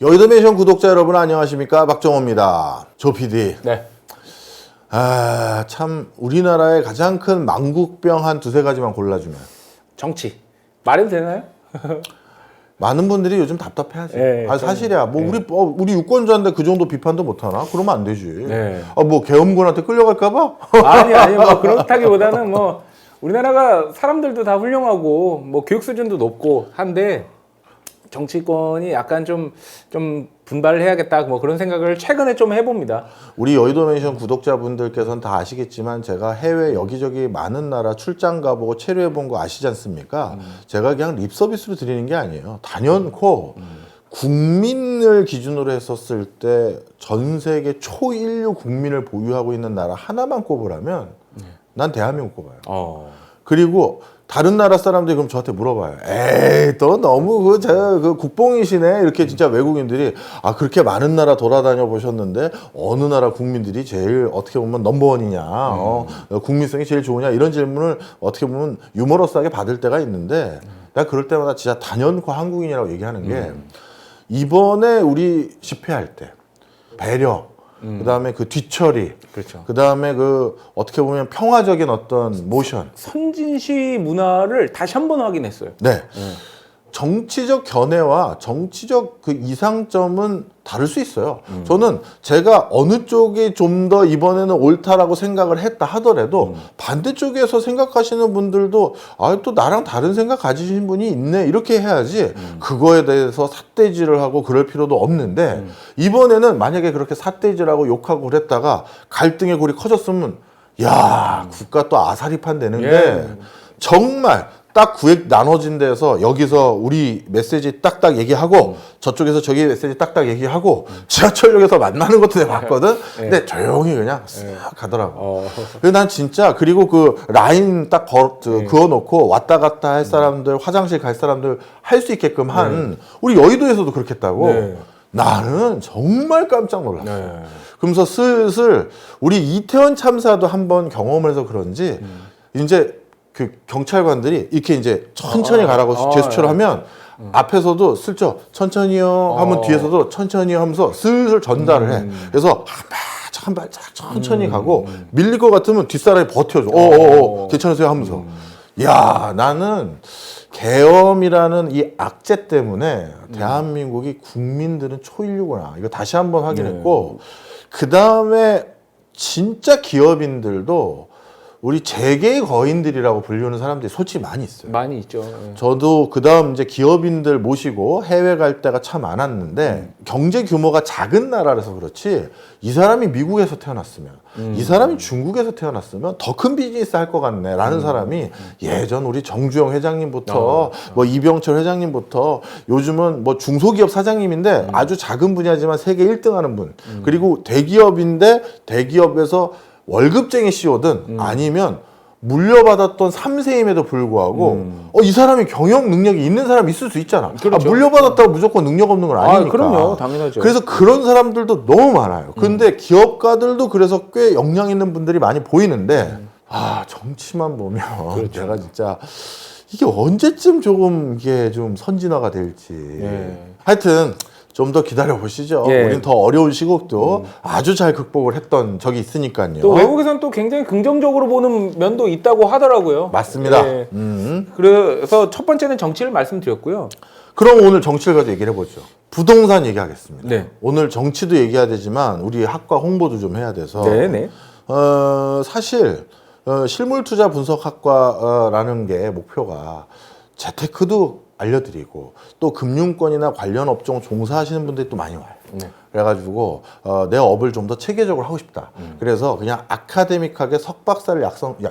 여의도맨션 구독자 여러분 안녕하십니까, 박정호입니다. 조 PD. 네. 참 우리나라의 가장 큰 망국병 한 두세 가지만 골라주면. 정치. 말해도 되나요? 많은 분들이 요즘 답답해하지. 네, 사실이야. 뭐 네. 우리 유권자인데 그 정도 비판도 못하나? 그러면 안 되지. 네. 뭐 계엄군한테 끌려갈까봐? 아니 뭐 그렇다기보다는 뭐 우리나라가 사람들도 다 훌륭하고 뭐 교육 수준도 높고 한데 정치권이 약간 좀 분발을 해야겠다 뭐 그런 생각을 최근에 좀 해봅니다. 우리 여의도맨션 구독자분들께서는 다 아시겠지만 제가 해외 여기저기 많은 나라 출장 가보고 체류해본 거 아시지 않습니까? 제가 그냥 립 서비스로 드리는 게 아니에요. 단연코 국민을 기준으로 했었을 때 전 세계 초인류 국민을 보유하고 있는 나라 하나만 꼽으라면 난 대한민국 꼽아요. 그리고 다른 나라 사람들이 그럼 저한테 물어봐요. 에이, 또 너무 그 국뽕이시네. 이렇게 진짜 외국인들이 그렇게 많은 나라 돌아다녀 보셨는데 어느 나라 국민들이 제일 어떻게 보면 넘버원이냐, 국민성이 제일 좋으냐 이런 질문을 어떻게 보면 유머러스하게 받을 때가 있는데 내가 그럴 때마다 진짜 단연코 한국인이라고 얘기하는 게 이번에 우리 집회할 때 배려, 그다음에 그 뒤처리, 그렇죠. 그다음에 그 어떻게 보면 평화적인 어떤 모션, 선진시 문화를 다시 한번 확인했어요. 네. 정치적 견해와 정치적 그 이상점은 다를 수 있어요. 저는 제가 어느 쪽이 좀 더 이번에는 옳다라고 생각을 했다 하더라도 반대쪽에서 생각하시는 분들도 또 나랑 다른 생각 가지신 분이 있네 이렇게 해야지 그거에 대해서 삿대질을 하고 그럴 필요도 없는데 이번에는 만약에 그렇게 삿대질하고 욕하고 그랬다가 갈등의 골이 커졌으면 야 국가 또 아사리판 되는데 정말 딱 구획 나눠진 데서 여기서 우리 메시지 딱딱 얘기하고 저쪽에서 저기 메시지 딱딱 얘기하고 지하철역에서 만나는 것도 내가 봤거든. 근데 조용히 그냥 쓱 가더라고. 그래서 난 진짜 그리고 그 라인 딱 그어놓고 왔다 갔다 할 사람들 화장실 갈 사람들 할 수 있게끔 한 우리 여의도에서도 그렇게 했다고. 나는 정말 깜짝 놀랐어. 그러면서 슬슬 우리 이태원 참사도 한번 경험을 해서 그런지 이제 그 경찰관들이 이렇게 이제 천천히 가라고 제스처를 하면 앞에서도 슬쩍 천천히요 하면 뒤에서도 천천히요 하면서 슬슬 전달을 해. 그래서 한 발짝 천천히 가고 밀릴 것 같으면 뒷사람이 버텨줘. 괜찮으세요 하면서. 야, 나는 계엄이라는 이 악재 때문에 대한민국이 국민들은 초인류구나. 이거 다시 한번 확인했고 그 다음에 진짜 기업인들도 우리 재계의 거인들이라고 불리는 사람들이 솔직히 많이 있어요. 많이 있죠. 저도 그다음 이제 기업인들 모시고 해외 갈 때가 참 많았는데 경제 규모가 작은 나라라서 그렇지 이 사람이 미국에서 태어났으면 이 사람이 중국에서 태어났으면 더 큰 비즈니스 할 것 같네라는 사람이 예전 우리 정주영 회장님부터 뭐 이병철 회장님부터 요즘은 뭐 중소기업 사장님인데 아주 작은 분야지만 세계 1등 하는 분 그리고 대기업인데 대기업에서 월급쟁이 CEO든 아니면 물려받았던 3세임에도 불구하고 이 사람이 경영 능력이 있는 사람이 있을 수 있잖아. 그렇죠. 물려받았다고 무조건 능력 없는 건 아니니까. 그럼요. 당연하죠. 그래서 그런 사람들도 너무 많아요. 근데 기업가들도 그래서 꽤 역량 있는 분들이 많이 보이는데 정치만 보면 그렇죠. 제가 진짜 이게 언제쯤 조금 이게 좀 선진화가 될지. 하여튼 좀 더 기다려 보시죠. 우린 더 어려운 시국도 아주 잘 극복을 했던 적이 있으니까요. 또 외국에서는 또 굉장히 긍정적으로 보는 면도 있다고 하더라고요. 맞습니다. 그래서 첫 번째는 정치를 말씀드렸고요. 그럼 오늘 정치를 가지고 얘기를 해보죠. 부동산 얘기하겠습니다. 네. 오늘 정치도 얘기해야 되지만 우리 학과 홍보도 좀 해야 돼서 사실 실물투자 분석학과라는 게 목표가 재테크도 알려드리고 또 금융권이나 관련 업종 종사하시는 분들이 또 많이 와요. 그래가지고 내 업을 좀 더 체계적으로 하고 싶다. 그래서 그냥 아카데믹하게 석박사를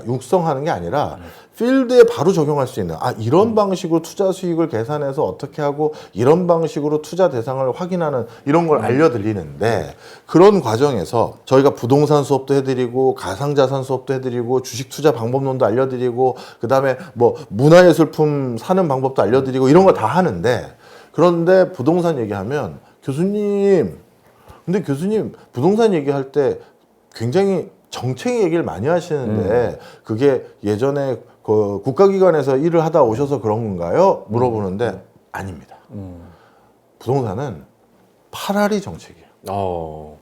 육성하는 게 아니라 필드에 바로 적용할 수 있는 이런 방식으로 투자 수익을 계산해서 어떻게 하고 이런 방식으로 투자 대상을 확인하는 이런 걸 알려드리는데 그런 과정에서 저희가 부동산 수업도 해드리고 가상자산 수업도 해드리고 주식 투자 방법론도 알려드리고 그 다음에 뭐 문화예술품 사는 방법도 알려드리고 이런 거 다 하는데 그런데 부동산 얘기하면 교수님 근데 교수님 부동산 얘기할 때 굉장히 정책 얘기를 많이 하시는데 그게 예전에 그 국가기관에서 일을 하다 오셔서 그런 건가요? 물어보는데 아닙니다. 부동산은 8할이 정책이에요.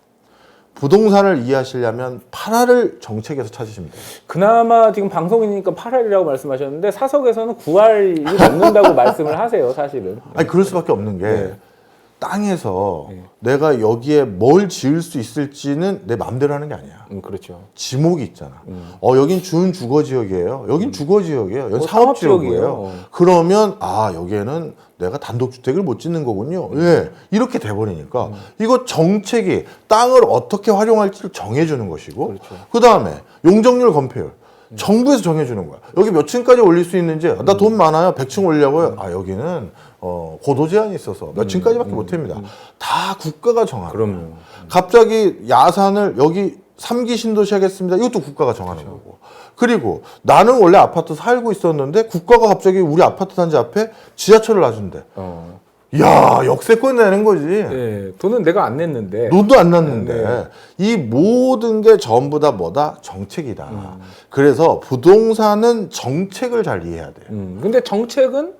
부동산을 이해하시려면 8할을 정책에서 찾으시면 돼요. 그나마 지금 방송이니까 8할이라고 말씀하셨는데 사석에서는 9할이 넘는다고 말씀을 하세요, 사실은. 아니 그럴 수밖에 없는 게 네. 땅에서 네. 내가 여기에 뭘 지을 수 있을지는 내 마음대로 하는 게 아니야. 그렇죠. 지목이 있잖아. 여긴 준주거 지역이에요. 여긴 주거 지역이에요. 여긴 사업 사업 지역이에요. 지역이에요. 그러면 여기에는 내가 단독주택을 못 짓는 거군요. 예, 이렇게 돼버리니까 이거 정책이 땅을 어떻게 활용할지를 정해주는 것이고, 그렇죠. 그 다음에 용적률 검표율. 정부에서 정해주는 거야. 여기 몇 층까지 올릴 수 있는지, 나 돈 많아요. 100층 올려고요. 여기는 고도 제한이 있어서 몇 층까지밖에 못 합니다. 다 국가가 정하는 거야. 그럼요. 갑자기 야산을 여기 3기 신도시 하겠습니다. 이것도 국가가 정하는 거고. 그리고 나는 원래 아파트 살고 있었는데 국가가 갑자기 우리 아파트 단지 앞에 지하철을 놔준대. 야, 역세권 내는 거지. 네, 돈은 내가 안 냈는데. 돈도 안 났는데 이 모든 게 전부 다 뭐다? 정책이다. 그래서 부동산은 정책을 잘 이해해야 돼요. 근데 정책은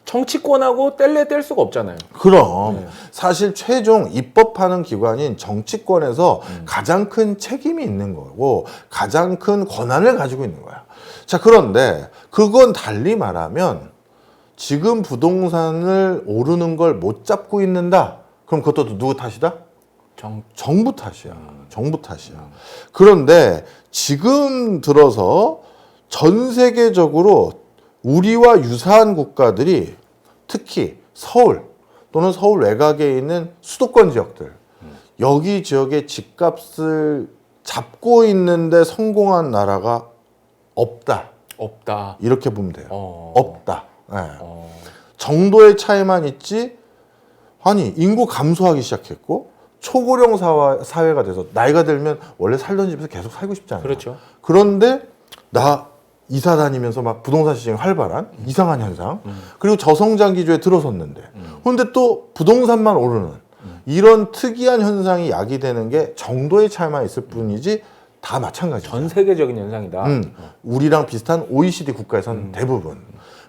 정치권하고 뗄래 뗄 수가 없잖아요. 그럼 사실 최종 입법하는 기관인 정치권에서 가장 큰 책임이 있는 거고 가장 큰 권한을 가지고 있는 거야. 자, 그런데 그건 달리 말하면 지금 부동산을 오르는 걸 못 잡고 있는다. 그럼 그것도 누구 탓이다? 정부 탓이야. 정부 탓이야. 그런데 지금 들어서 전 세계적으로 우리와 유사한 국가들이 특히 서울 또는 서울 외곽에 있는 수도권 지역들, 여기 지역의 집값을 잡고 있는데 성공한 나라가 없다. 이렇게 보면 돼요. 없다. 네. 정도의 차이만 있지. 아니, 인구 감소하기 시작했고 초고령 사회가 돼서 나이가 들면 원래 살던 집에서 계속 살고 싶지 않아요. 그렇죠. 그런데 나 이사 다니면서 막 부동산 시장이 활발한 이상한 현상. 그리고 저성장 기조에 들어섰는데 그런데 또 부동산만 오르는 이런 특이한 현상이 야기되는 게 정도의 차이만 있을 뿐이지 다 마찬가지죠. 전 세계적인 현상이다. 우리랑 비슷한 OECD 국가에서는 대부분.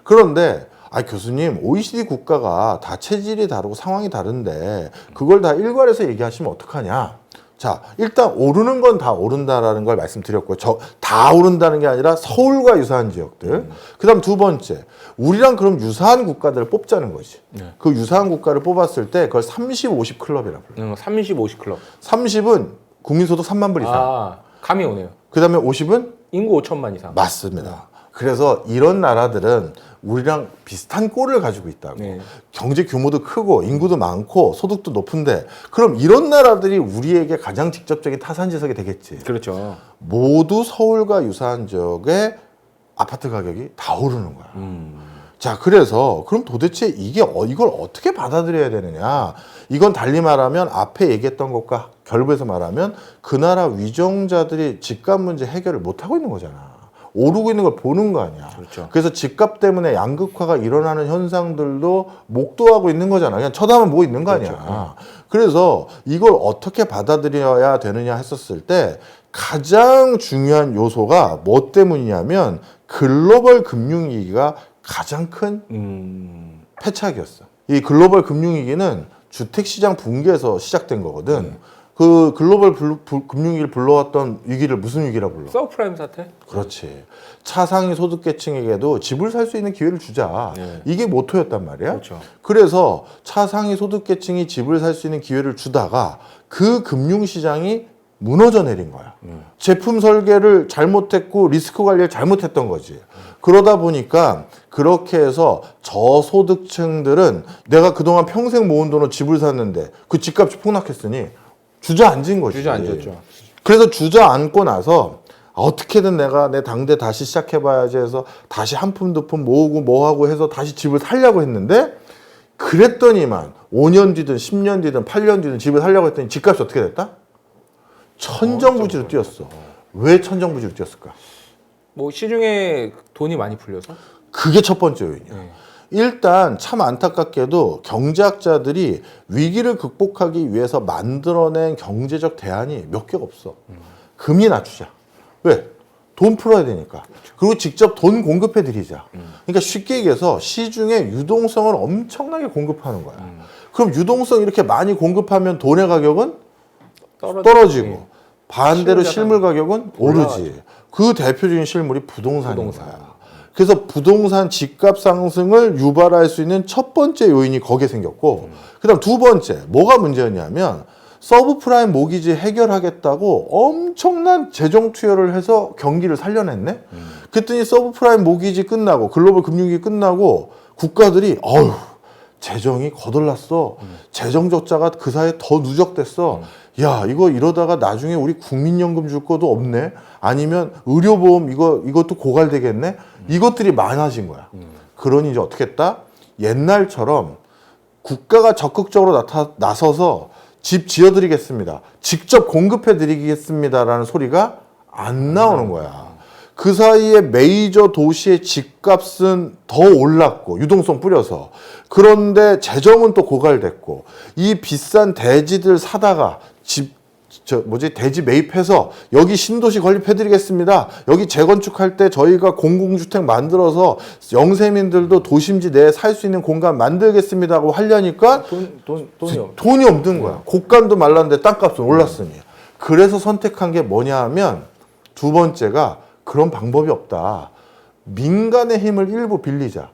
그런데 교수님, OECD 국가가 다 체질이 다르고 상황이 다른데 그걸 다 일괄해서 얘기하시면 어떡하냐. 자, 일단 오르는 건 다 오른다라는 걸 말씀드렸고요. 다 오른다는 게 아니라 서울과 유사한 지역들. 그다음 두 번째, 우리랑 그럼 유사한 국가들을 뽑자는 거지. 그 유사한 국가를 뽑았을 때 그걸 30, 50 클럽이라 불러요. 30, 50 클럽. 30은 국민소득 3만 불 이상. 감이 오네요. 그다음에 50은 인구 5천만 이상. 맞습니다. 그래서 이런 나라들은 우리랑 비슷한 꼴을 가지고 있다고. 경제 규모도 크고 인구도 많고 소득도 높은데 그럼 이런 나라들이 우리에게 가장 직접적인 타산지석이 되겠지. 그렇죠. 모두 서울과 유사한 지역의 아파트 가격이 다 오르는 거야. 자, 그래서 그럼 도대체 이걸 어떻게 받아들여야 되느냐? 이건 달리 말하면 앞에 얘기했던 것과 결부해서 말하면 그 나라 위정자들이 집값 문제 해결을 못 하고 있는 거잖아. 오르고 있는 걸 보는 거 아니야. 그렇죠. 그래서 집값 때문에 양극화가 일어나는 현상들도 목도하고 있는 거잖아. 그냥 쳐다만 보고 있는 거 아니야. 그렇죠. 그래서 이걸 어떻게 받아들여야 되느냐 했었을 때 가장 중요한 요소가 뭐 때문이냐면 글로벌 금융위기가 가장 큰 패착이었어. 이 글로벌 금융위기는 주택시장 붕괴에서 시작된 거거든. 그 글로벌 금융위기를 불러왔던 위기를 무슨 위기라 불러? 서브프라임 사태? 그렇지. 차상위 소득계층에게도 집을 살 수 있는 기회를 주자. 이게 모토였단 말이야. 그렇죠. 그래서 차상위 소득계층이 집을 살 수 있는 기회를 주다가 그 금융시장이 무너져 내린 거야. 제품 설계를 잘못했고 리스크 관리를 잘못했던 거지. 그러다 보니까 그렇게 해서 저소득층들은 내가 그동안 평생 모은 돈으로 집을 샀는데 그 집값이 폭락했으니 주저앉은 거지. 주저앉았죠. 그래서 주저앉고 나서 어떻게든 내가 내 당대 다시 시작해봐야지 해서 다시 한 푼 두 푼 모으고 뭐하고 해서 다시 집을 살려고 했는데 그랬더니만 5년 뒤든 10년 뒤든 8년 뒤든 집을 살려고 했더니 집값이 어떻게 됐다? 천정부지로 뛰었어. 왜 천정부지로 뛰었을까? 뭐 시중에 돈이 많이 풀려서? 그게 첫 번째 요인이야. 일단 참 안타깝게도 경제학자들이 위기를 극복하기 위해서 만들어낸 경제적 대안이 몇 개가 없어. 금리 낮추자. 왜? 돈 풀어야 되니까. 그리고 직접 돈 공급해 드리자. 그러니까 쉽게 얘기해서 시중에 유동성을 엄청나게 공급하는 거야. 그럼 유동성 이렇게 많이 공급하면 돈의 가격은 떨어지고. 떨어지고 반대로 실물 가격은 올라가죠. 오르지. 그 대표적인 실물이 부동산인 거야. 그래서 부동산 집값 상승을 유발할 수 있는 첫 번째 요인이 거기에 생겼고, 그다음 두 번째 뭐가 문제였냐면 서브프라임 모기지 해결하겠다고 엄청난 재정 투여를 해서 경기를 살려냈네. 그랬더니 서브프라임 모기지 끝나고 글로벌 금융위기 끝나고 국가들이 어휴 재정이 거덜났어. 재정 적자가 그 사이에 더 누적됐어. 야, 이거 이러다가 나중에 우리 국민연금 줄 것도 없네. 아니면 의료보험 이것도 고갈되겠네. 이것들이 많아진 거야. 그러니 이제 어떻게 했다? 옛날처럼 국가가 적극적으로 나서서 집 지어드리겠습니다. 직접 공급해드리겠습니다라는 소리가 안 나오는 거야. 그 사이에 메이저 도시의 집값은 더 올랐고 유동성 뿌려서, 그런데 재정은 또 고갈됐고, 이 비싼 대지들 사다가 대지 매입해서 여기 신도시 건립해드리겠습니다. 여기 재건축할 때 저희가 공공주택 만들어서 영세민들도 도심지 내에 살 수 있는 공간 만들겠습니다 하고 하려니까 돈이 없는 거야. 곡간도 말랐는데 땅값은 올랐으니. 그래서 선택한 게 뭐냐 하면 두 번째가 그런 방법이 없다. 민간의 힘을 일부 빌리자.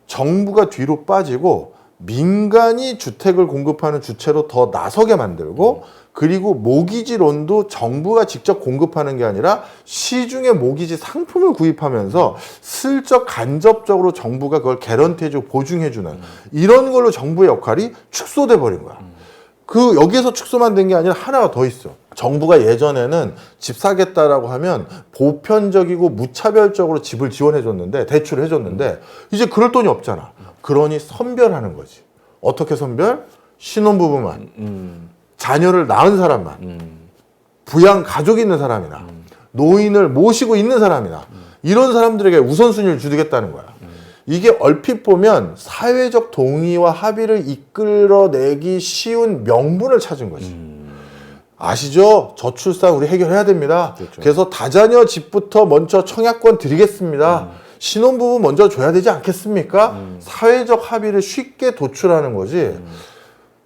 정부가 뒤로 빠지고 민간이 주택을 공급하는 주체로 더 나서게 만들고, 그리고 모기지론도 정부가 직접 공급하는 게 아니라 시중에 모기지 상품을 구입하면서 슬쩍 간접적으로 정부가 그걸 개런티해주고 보증해주는 이런 걸로 정부의 역할이 축소돼 버린 거야. 여기에서 축소만 된 게 아니라 하나가 더 있어. 정부가 예전에는 집 사겠다라고 하면 보편적이고 무차별적으로 집을 지원해줬는데, 대출을 해줬는데, 이제 그럴 돈이 없잖아. 그러니 선별하는 거지. 어떻게 선별? 신혼부부만, 자녀를 낳은 사람만, 부양 가족이 있는 사람이나, 노인을 모시고 있는 사람이나, 이런 사람들에게 우선순위를 주겠다는 거야. 이게 얼핏 보면 사회적 동의와 합의를 이끌어내기 쉬운 명분을 찾은 거지. 아시죠? 저출산 우리 해결해야 됩니다. 그렇죠. 그래서 다자녀 집부터 먼저 청약권 드리겠습니다. 신혼부부 먼저 줘야 되지 않겠습니까? 사회적 합의를 쉽게 도출하는 거지.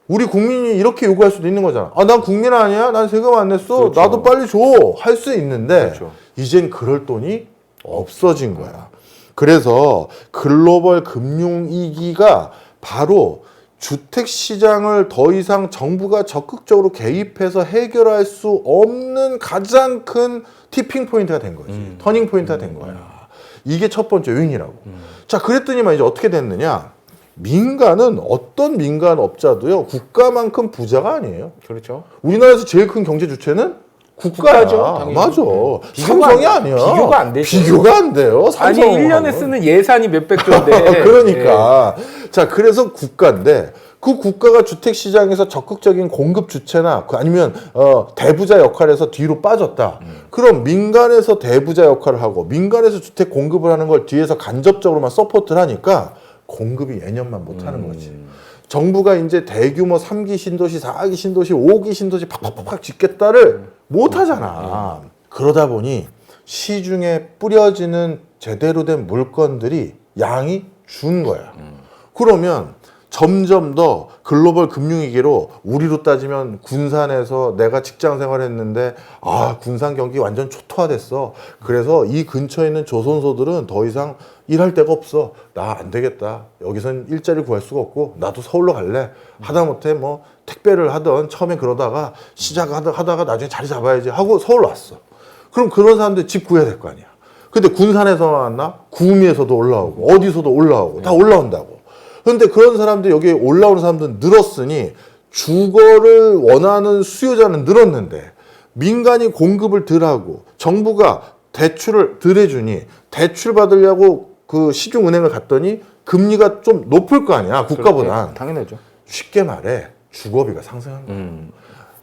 우리 국민이 이렇게 요구할 수도 있는 거잖아. 아, 난 국민 아니야? 난 세금 안 냈어. 그렇죠. 나도 빨리 줘. 할 수 있는데, 그렇죠. 이젠 그럴 돈이 없어진 거야. 그래서 글로벌 금융위기가 바로 주택시장을 더 이상 정부가 적극적으로 개입해서 해결할 수 없는 가장 큰 티핑 포인트가 된 거지. 터닝 포인트가 된 거야. 이게 첫 번째 요인이라고. 자, 그랬더니만 이제 어떻게 됐느냐. 민간은 어떤 민간 업자도요, 국가만큼 부자가 아니에요. 그렇죠. 우리나라에서 제일 큰 경제 주체는 국가야. 국가죠, 당연히. 맞아. 비교가 삼성이 안- 아니야. 비교가 안 되죠. 비교가 안 돼요. 아니 삼성 1년에 쓰는 예산이 몇백 조인데. 그러니까. 자, 그래서 국가인데, 그 국가가 주택 시장에서 적극적인 공급 주체나 아니면 대부자 역할에서 뒤로 빠졌다. 그럼 민간에서 대부자 역할을 하고 민간에서 주택 공급을 하는 걸 뒤에서 간접적으로만 서포트를 하니까 공급이 예년만 못 하는 거지. 정부가 이제 대규모 3기 신도시, 4기 신도시, 5기 신도시 팍팍팍 짓겠다를 못 하잖아. 그러다 보니 시중에 뿌려지는 제대로 된 물건들이 양이 준 거야. 그러면 점점 더 글로벌 금융위기로, 우리로 따지면 군산에서 내가 직장 생활했는데 군산 경기 완전 초토화됐어. 그래서 이 근처에 있는 조선소들은 더 이상 일할 데가 없어. 나 안 되겠다. 여기선 일자리 구할 수가 없고 나도 서울로 갈래. 하다못해 뭐 택배를 하던 처음에 그러다가 시작하다가 나중에 자리 잡아야지 하고 서울 왔어. 그럼 그런 사람들 집 구해야 될 거 아니야. 근데 군산에서 왔나? 구미에서도 올라오고 어디서도 올라오고 다 올라온다고. 그런데 그런 사람들, 여기 올라오는 사람들은 늘었으니 주거를 원하는 수요자는 늘었는데, 민간이 공급을 덜 하고 정부가 대출을 덜 해주니 대출 받으려고 그 시중은행을 갔더니 금리가 좀 높을 거 아니야, 국가보다. 당연하죠. 쉽게 말해 주거비가 상승한 거야.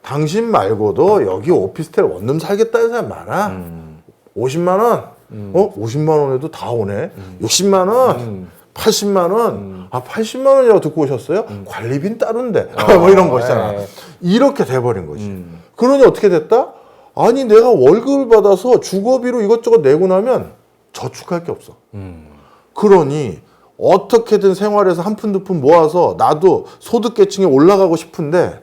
당신 말고도 여기 오피스텔 원룸 살겠다는 사람 많아. 50만 원? 50만 원에도 다 오네. 60만 원? 80만 원? 80만 원이라고 듣고 오셨어요? 관리비는 따로인데. 뭐 이런 거 있잖아. 이렇게 돼버린 거지. 그러니 어떻게 됐다? 아니, 내가 월급을 받아서 주거비로 이것저것 내고 나면 저축할 게 없어. 그러니 어떻게든 생활에서 한 푼 두 푼 모아서 나도 소득계층에 올라가고 싶은데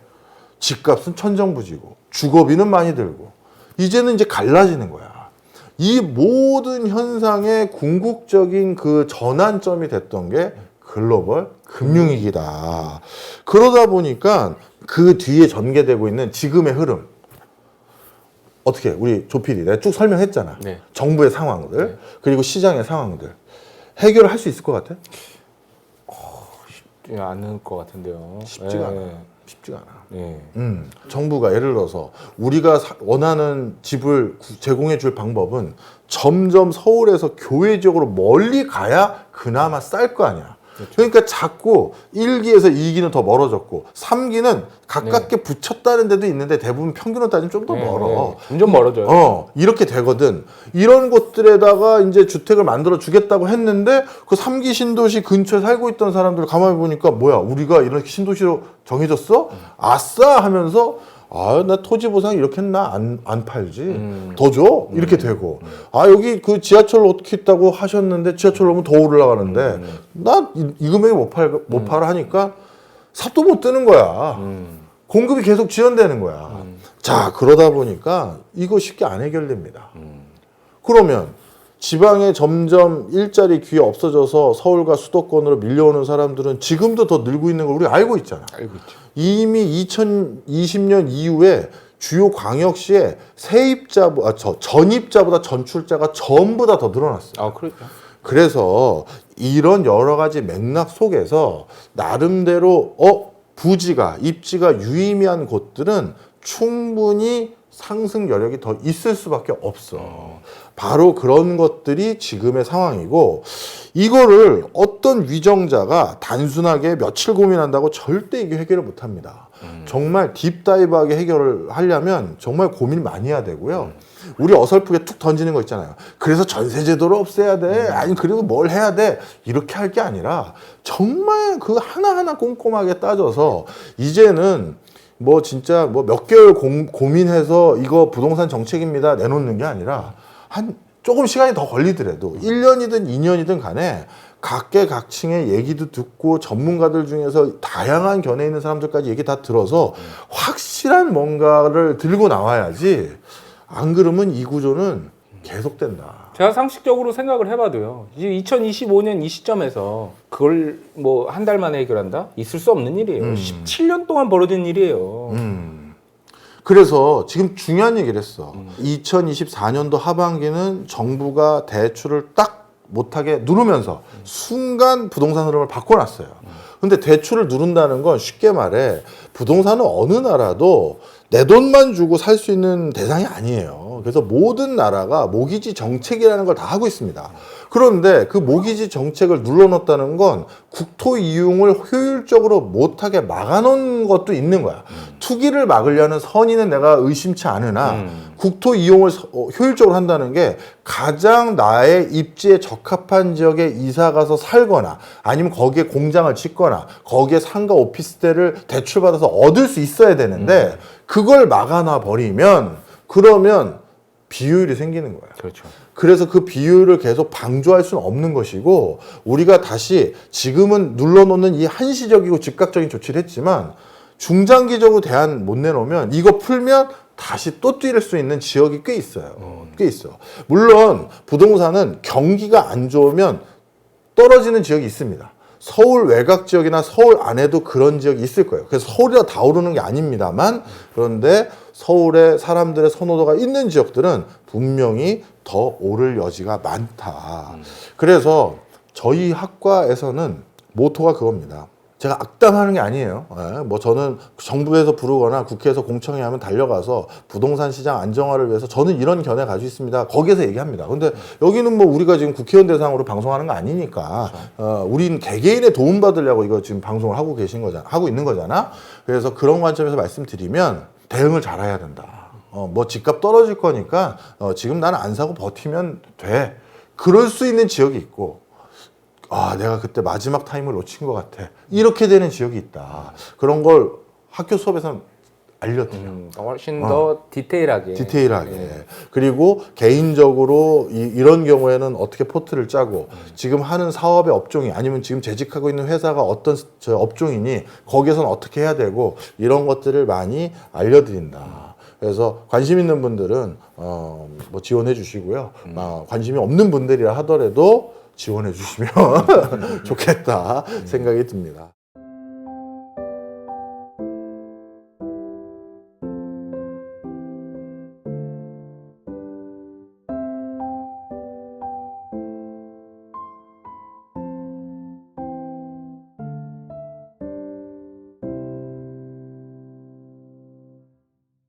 집값은 천정부지고 주거비는 많이 들고 이제는 이제 갈라지는 거야. 이 모든 현상의 궁극적인 그 전환점이 됐던 게 글로벌 금융위기다. 그러다 보니까 그 뒤에 전개되고 있는 지금의 흐름 어떻게 우리 조필이 내가 쭉 설명했잖아. 네. 정부의 상황들 네. 그리고 시장의 상황들 해결을 할 수 있을 것 같아? 쉽지 않을 것 같은데요. 쉽지가 네. 않아. 쉽지가 않아. 네. 정부가 예를 들어서 우리가 원하는 집을 제공해 줄 방법은 점점 서울에서 교외 지역으로 멀리 가야 그나마 쌀 거 아니야. 그렇죠. 그러니까 자꾸 1기에서 2기는 더 멀어졌고 3기는 가깝게 붙였다는 데도 있는데 대부분 평균으로 따지면 좀 더 멀어. 네. 점점 멀어져요. 이렇게 되거든. 이런 곳들에다가 이제 주택을 만들어 주겠다고 했는데 그 3기 신도시 근처에 살고 있던 사람들 가만히 보니까 뭐야, 우리가 이렇게 신도시로 정해졌어? 아싸 하면서 나 토지 보상 이렇게 했나? 안 팔지. 더 줘? 이렇게 되고. 여기 그 지하철 어떻게 있다고 하셨는데 지하철 오면 더 올라가는데 나 이 금액에 못 팔아 하니까 삽도 못 뜨는 거야. 공급이 계속 지연되는 거야. 자, 그러다 보니까 이거 쉽게 안 해결됩니다. 그러면 지방에 점점 일자리 기회 없어져서 서울과 수도권으로 밀려오는 사람들은 지금도 더 늘고 있는 걸 우리가 알고 있잖아. 알고 있죠. 이미 2020년 이후에 주요 광역시에 전입자보다 전출자가 전부 다 더 늘어났어요. 그렇죠. 그래서 이런 여러 가지 맥락 속에서 나름대로 부지가 입지가 유의미한 곳들은 충분히 상승 여력이 더 있을 수밖에 없어. 바로 그런 것들이 지금의 상황이고 이거를 어떤 위정자가 단순하게 며칠 고민한다고 절대 이게 해결을 못합니다. 정말 딥다이브하게 해결을 하려면 정말 고민 많이 해야 되고요. 우리 어설프게 툭 던지는 거 있잖아요. 그래서 전세제도를 없애야 돼. 아니 그리고 뭘 해야 돼. 이렇게 할 게 아니라 정말 그 하나하나 꼼꼼하게 따져서 이제는 뭐 진짜 뭐 몇 개월 고민해서 이거 부동산 정책입니다 내놓는 게 아니라 한 조금 시간이 더 걸리더라도 1년이든 2년이든 간에 각계각층의 얘기도 듣고 전문가들 중에서 다양한 견해 있는 사람들까지 얘기 다 들어서 확실한 뭔가를 들고 나와야지 안 그러면 이 구조는 계속된다. 제가 상식적으로 생각을 해봐도요. 이제 2025년 이 시점에서 그걸 뭐 한 달 만에 해결한다? 있을 수 없는 일이에요. 17년 동안 벌어진 일이에요. 그래서 지금 중요한 얘기를 했어. 2024년도 하반기는 정부가 대출을 딱 못하게 누르면서 순간 부동산 흐름을 바꿔놨어요. 근데 대출을 누른다는 건 쉽게 말해 부동산은 어느 나라도 내 돈만 주고 살 수 있는 대상이 아니에요. 그래서 모든 나라가 모기지 정책이라는 걸 다 하고 있습니다. 그런데 그 모기지 정책을 눌러놓았다는 건 국토 이용을 효율적으로 못하게 막아놓은 것도 있는 거야. 투기를 막으려는 선의는 내가 의심치 않으나 국토 이용을 효율적으로 한다는 게 가장 나의 입지에 적합한 지역에 이사 가서 살거나 아니면 거기에 공장을 짓거나 거기에 상가 오피스텔을 대출받아서 얻을 수 있어야 되는데 그걸 막아놔 버리면 그러면 비효율이 생기는 거예요. 그렇죠. 그래서 그 비율을 계속 방조할 수는 없는 것이고 우리가 다시 지금은 눌러놓는 이 한시적이고 즉각적인 조치를 했지만 중장기적으로 대안 못 내놓으면 이거 풀면 다시 또 뛰를 수 있는 지역이 꽤 있어요. 꽤 있어. 물론 부동산은 경기가 안 좋으면 떨어지는 지역이 있습니다. 서울 외곽 지역이나 서울 안에도 그런 지역이 있을 거예요. 그래서 서울이라 다 오르는 게 아닙니다만 그런데 서울에 사람들의 선호도가 있는 지역들은 분명히 더 오를 여지가 많다. 그래서 저희 학과에서는 모토가 그겁니다. 제가 악담하는 게 아니에요. 뭐 저는 정부에서 부르거나 국회에서 공청회 하면 달려가서 부동산 시장 안정화를 위해서 저는 이런 견해 가지고 있습니다. 거기에서 얘기합니다. 근데 여기는 뭐 우리가 지금 국회의원 대상으로 방송하는 거 아니니까 우린 개개인의 도움 받으려고 이거 지금 방송을 하고 하고 있는 거잖아. 그래서 그런 관점에서 말씀드리면 대응을 잘해야 된다. 뭐 집값 떨어질 거니까 지금 나는 안 사고 버티면 돼. 그럴 수 있는 지역이 있고 내가 그때 마지막 타임을 놓친 것 같아. 이렇게 되는 지역이 있다. 그런 걸 학교 수업에서는 알려드려요. 훨씬 더 디테일하게. 디테일하게. 그리고 개인적으로 이런 경우에는 어떻게 포트를 짜고 지금 하는 사업의 업종이 아니면 지금 재직하고 있는 회사가 어떤 저 업종이니 거기에서는 어떻게 해야 되고 이런 것들을 많이 알려드린다. 그래서 관심 있는 분들은 뭐 지원해 주시고요. 관심이 없는 분들이라 하더라도 지원해 주시면 좋겠다 생각이 듭니다.